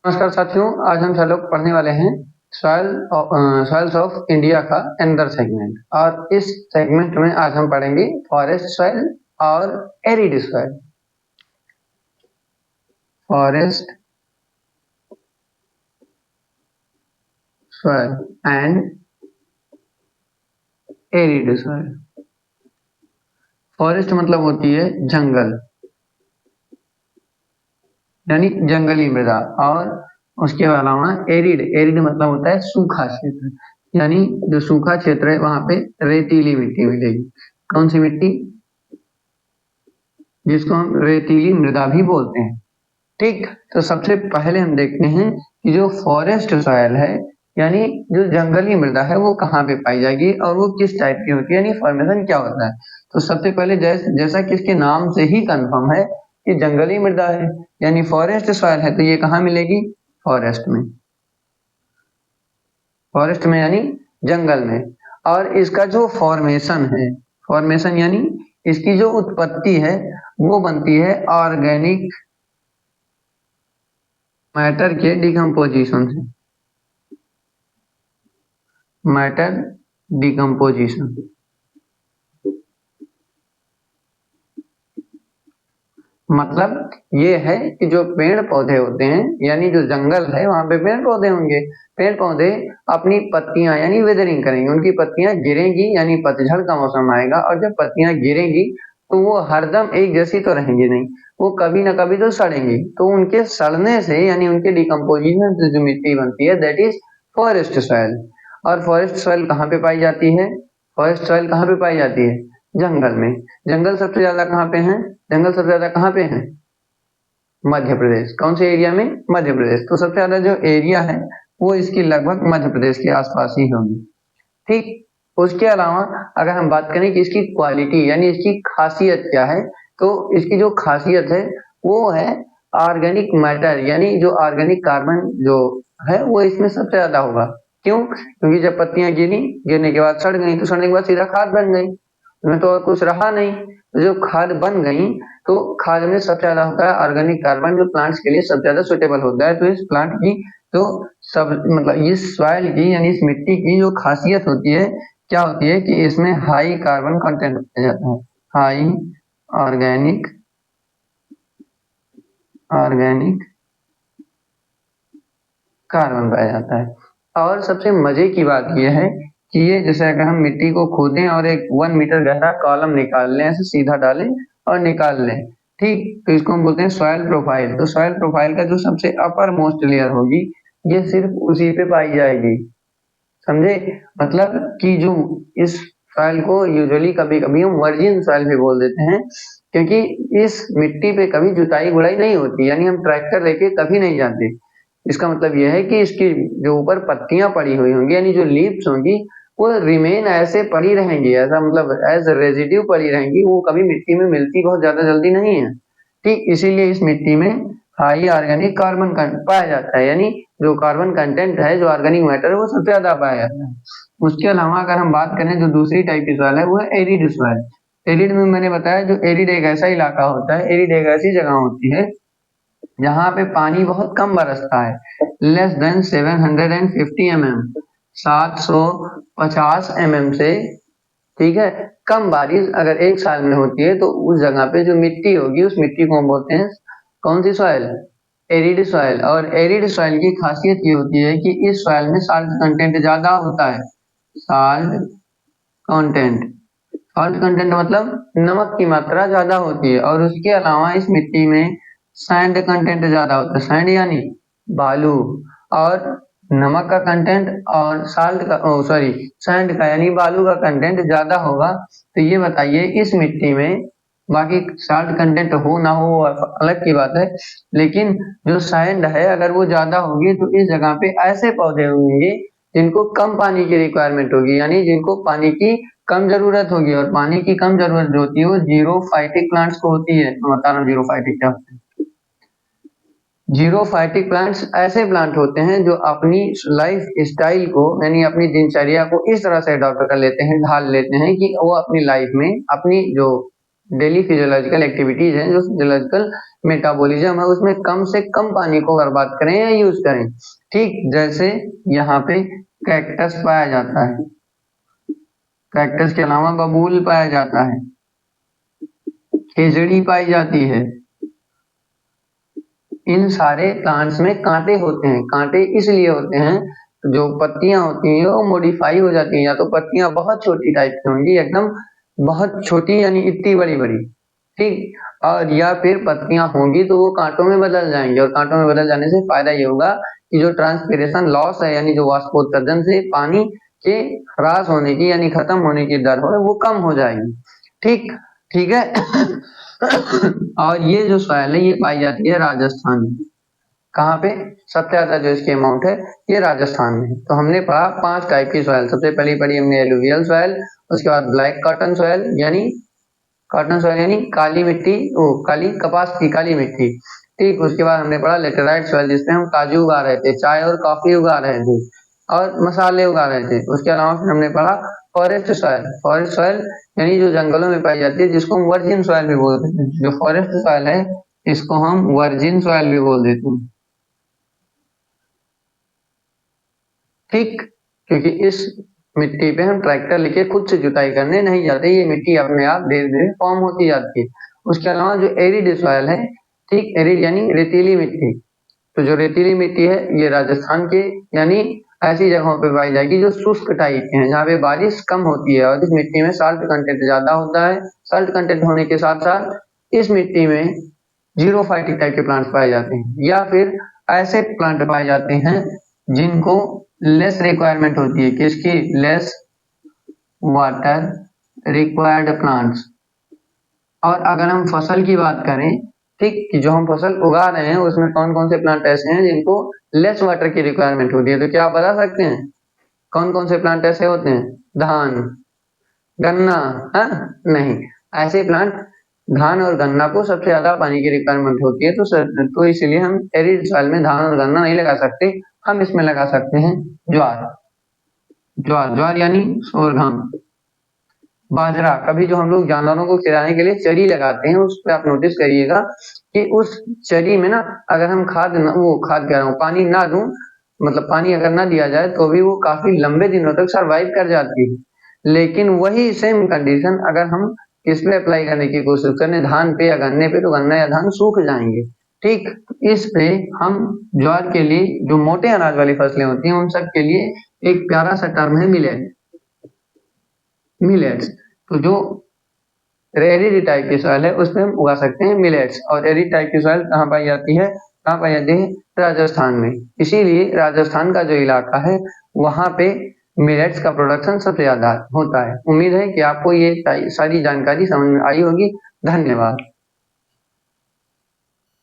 नमस्कार साथियों, आज हम सब लोग पढ़ने वाले हैं सॉइल्स ऑफ इंडिया का अंदर सेगमेंट। और इस सेगमेंट में आज हम पढ़ेंगे फॉरेस्ट सॉइल और arid soil. Forest soil and arid soil. Forest मतलब होती है जंगल, यानी जंगली मृदा। और उसके अलावा एरिड मतलब होता है सूखा क्षेत्र, यानी जो सूखा क्षेत्र है वहां पे रेतीली मिट्टी मिलेगी। कौन सी मिट्टी? जिसको हम रेतीली मृदा भी बोलते हैं। ठीक, तो सबसे पहले हम देखते हैं कि जो फॉरेस्ट सॉइल है, यानी जो जंगली मृदा है, वो कहाँ पे पाई जाएगी और वो किस टाइप की होती है, यानी फॉर्मेशन क्या होता है। तो सबसे पहले जैसा कि इसके नाम से ही कंफर्म है कि जंगली मृदा है, यानी फॉरेस्ट सॉइल है, तो ये कहाँ मिलेगी? फॉरेस्ट में। फॉरेस्ट में यानी जंगल में। और इसका जो फॉर्मेशन है, फॉर्मेशन यानी इसकी जो उत्पत्ति है, वो बनती है ऑर्गेनिक मैटर के डिकम्पोजिशन से। मैटर डिकम्पोजिशन मतलब ये है कि जो पेड़ पौधे होते हैं, यानी जो जंगल है वहां पे पेड़ पौधे होंगे। पेड़ पौधे अपनी पत्तियां यानी वेदरिंग करेंगे, उनकी पत्तियां गिरेंगी, यानी पतझड़ का मौसम आएगा। और जब पत्तियां गिरेंगी तो वो हरदम एक जैसी तो रहेंगी नहीं, वो कभी ना कभी तो सड़ेंगी। तो उनके सड़ने से यानी उनके डिकम्पोजिशन से जो मिट्टी बनती है, दैट इज फॉरेस्ट सॉइल। और फॉरेस्ट सॉइल कहाँ पे पाई जाती है? फॉरेस्ट सॉइल कहाँ पे पाई जाती है? जंगल में। जंगल सबसे ज्यादा कहाँ पे है? जंगल सबसे ज्यादा कहाँ पे है? मध्य प्रदेश। कौन से एरिया में? मध्य प्रदेश। तो सबसे ज्यादा जो एरिया है वो इसकी लगभग मध्य प्रदेश के आसपास ही होगी। ठीक, उसके अलावा अगर हम बात करें कि इसकी क्वालिटी यानी इसकी खासियत क्या है, तो इसकी जो खासियत है वो है ऑर्गेनिक मैटर, यानी जो ऑर्गेनिक कार्बन जो है वो इसमें सबसे ज्यादा होगा। क्यों? क्योंकि जब पत्तियां गिरने के बाद सड़ गई, तो सड़ने के बाद सीधा खाद बन गई, उसमें तो और कुछ रहा नहीं। तो जो खाद बन गई, तो खाद में सबसे ज्यादा होता है ऑर्गेनिक कार्बन, जो प्लांट्स के लिए सबसे ज्यादा सुटेबल होता है। तो इस प्लांट की तो सब मतलब इस सॉइल की यानी इस मिट्टी की जो खासियत होती है, क्या होती है कि इसमें हाई कार्बन कंटेंट पाया जाता है। हाई ऑर्गेनिक ऑर्गेनिक कार्बन पाया जाता है। और सबसे मजे की बात यह है कि ये जैसे अगर हम मिट्टी को खोदें और एक 1 मीटर गहरा कॉलम निकाल लें, ऐसे सीधा डालें और निकाल लें, ठीक, तो इसको हम बोलते हैं सॉइल प्रोफाइल। तो सॉइल प्रोफाइल का जो सबसे अपर मोस्ट लेयर होगी, ये सिर्फ उसी पे पाई जाएगी। समझे? मतलब कि जो इस सॉइल को यूजुअली कभी कभी हम वर्जिन सॉइल भी बोल देते हैं, क्योंकि इस मिट्टी पे कभी जुताई गुड़ाई नहीं होती, यानी हम ट्रैक्टर लेके कभी नहीं जाते। इसका मतलब यह है कि इसकी जो ऊपर पत्तियां पड़ी हुई होंगी, यानी जो लीव्स होंगी, वो रिमेन ऐसे पड़ी रहेंगी, ऐसा मतलब एज रेजिड्यू पड़ी रहेंगी, वो कभी मिट्टी में मिलती बहुत ज्यादा जल्दी नहीं है। ठीक, इसीलिए इस मिट्टी में हाई ऑर्गेनिक कार्बन पाया जाता है, यानी जो कार्बन कंटेंट है, जो ऑर्गेनिक मैटर है, वो सबसे ज्यादा पाया जाता है। उसके अलावा अगर हम बात करें जो दूसरी टाइप की सॉइल है, वो है एरिड सॉइल। एरिड में मैंने बताया, जो एरिड एक ऐसा इलाका होता है, एरिड एक ऐसी जगह होती है जहाँ पे पानी बहुत कम बरसता है, लेस देन 750 mm, 750 mm से, ठीक है, कम बारिश अगर एक साल में होती है, तो उस जगह पे जो मिट्टी होगी, उस मिट्टी को हम बोलते हैं कौन सी सॉइल? Arid soil. और एरिड सॉइल की खासियत ये होती है कि इस सॉइल में साल्ट कंटेंट ज्यादा होता है। साल्ट कंटेंट, सॉल्ट कंटेंट मतलब नमक की मात्रा ज्यादा होती है। और उसके अलावा इस मिट्टी में सैंड कंटेंट ज्यादा होता है। सैंड यानी बालू। और नमक का कंटेंट और साल्ट का सॉरी सैंड का यानी बालू का कंटेंट ज्यादा होगा। तो ये बताइए इस मिट्टी में, बाकी साल्ट कंटेंट हो ना हो वो अलग की बात है, लेकिन जो सैंड है अगर वो ज्यादा होगी, तो इस जगह पे ऐसे पौधे होंगे जिनको कम पानी की रिक्वायरमेंट होगी, यानी जिनको पानी की कम जरूरत होगी। और पानी की कम जरूरत जो होती है वो जीरोफाइटिक प्लांट्स को होती है। मैं बता रहा हूँ जीरोफाइटिक क्या होता है। जीरोफाइटिक प्लांट्स ऐसे प्लांट होते हैं जो अपनी लाइफ स्टाइल को यानी अपनी दिनचर्या को इस तरह से अडॉप्ट कर लेते हैं, ढाल लेते हैं कि वो अपनी लाइफ में अपनी जो डेली फिजियोलॉजिकल एक्टिविटीज हैं, जो फिजियोलॉजिकल मेटाबॉलिज्म है, उसमें कम से कम पानी को बर्बाद करें या यूज करें। ठीक, जैसे यहाँ पे कैक्टस पाया जाता है, कैक्टस के अलावा बबूल पाया जाता है, खिजड़ी पाई जाती है। इन सारे प्लांट्स में कांटे होते हैं। कांटे इसलिए होते हैं, जो पत्तियां होती हैं वो मॉडिफाई हो जाती हैं, या तो पत्तियां बहुत छोटी टाइप की होंगी, एकदम बहुत छोटी यानी इतनी बड़ी बड़ी, ठीक, और या फिर पत्तियां होंगी तो वो कांटों में बदल जाएंगे, और कांटों में बदल जाने से फायदा ये होगा कि जो ट्रांसपिरेशन लॉस है, यानी जो वाष्पोत्सर्जन से पानी के ह्रास होने की यानी खत्म होने की दर है वो कम हो जाएगी। ठीक, ठीक है। और ये जो सॉइल है ये पाई जाती है राजस्थान में। कहाँ पे? सबसे ज्यादा जो इसकी अमाउंट है ये राजस्थान में। तो हमने पढ़ा 5 टाइप की सॉइल। सबसे पहली पढ़ी हमने एलुवियल सॉइल, उसके बाद ब्लैक कॉटन सॉइल यानी काली मिट्टी, काली कपास की काली मिट्टी, ठीक। उसके बाद हमने पढ़ा लेटेराइट सॉइल, जिसमें हम काजू उगा रहे थे, चाय और कॉफी उगा रहे थे और मसाले उगा रहे थे। उसके अलावा फिर हमने पढ़ा फॉरेस्ट सॉइल यानी जो जंगलों में पाई जाती है, जिसको हम वर्जिन सॉइल भी बोलते हैं। जो फॉरेस्ट सॉइल है इसको हम वर्जिन सॉइल भी बोल देते हैं, ठीक, क्योंकि इस मिट्टी पे हम ट्रैक्टर लेके खुद से जुताई करने नहीं जाते, ये मिट्टी अपने आप धीरे धीरे फॉर्म होती जाती है। उसके अलावा जो एरिड सॉइल है, ठीक, एरिड यानी रेतीली मिट्टी, तो जो रेतीली मिट्टी है ये राजस्थान के यानी ऐसी जगहों पे पाई जाएगी जो शुष्क टाइप के हैं, जहाँ पे बारिश कम होती है और इस मिट्टी में साल्ट कंटेंट ज्यादा होता है। साल्ट कंटेंट होने के साथ साथ इस मिट्टी में जीरोफाइटिक टाइप के प्लांट्स पाए जाते हैं, या फिर ऐसे प्लांट पाए जाते हैं जिनको लेस रिक्वायरमेंट होती है, किसकी? Less water required plants. और अगर हम फसल की बात करें, ठीक, कि जो हम फसल उगा रहे हैं उसमें कौन कौन से प्लांट ऐसे हैं जिनको लेस वाटर की रिक्वायरमेंट होती है, तो क्या आप बता सकते हैं कौन कौन से प्लांट ऐसे होते हैं? धान, गन्ना, हाँ? नहीं, ऐसे प्लांट धान और गन्ना को सबसे ज्यादा पानी की रिक्वायरमेंट होती है, तो इसलिए हम एरिड सॉइल में धान और गन्ना नहीं लगा सकते। हम इसमें लगा सकते हैं ज्वार, ज्वार यानी सोरघाम, बाजरा। कभी जो हम लोग जानवरों को खिलाने के लिए चरी लगाते हैं, उस पर आप नोटिस करिएगा कि उस चरी में ना अगर हम खाद कह रहा हूँ, पानी ना दूं, मतलब पानी अगर ना दिया जाए तो भी वो काफी लंबे दिनों तक सरवाइव कर जाती है। लेकिन वही सेम कंडीशन अगर हम किस पे अप्लाई करने की कोशिश करें, धान पे या गन्ने पे, तो गन्ना या धान सूख जाएंगे, ठीक। इस पे हम ज्वार के लिए, जो मोटे अनाज वाली फसलें होती हैं उन सब के लिए एक प्यारा सा टर्म है मिलेट्स। तो जो एरिड टाइप की सॉइल है उसमें हम उगा सकते हैं मिलेट्स। और एरिड टाइप की सॉइल कहाँ पाई जाती है? कहाँ पाई जाती है? राजस्थान में। इसीलिए राजस्थान का जो इलाका है वहां पे मिलेट्स का प्रोडक्शन सबसे ज्यादा होता है। उम्मीद है कि आपको ये सारी जानकारी समझ में आई होगी। धन्यवाद।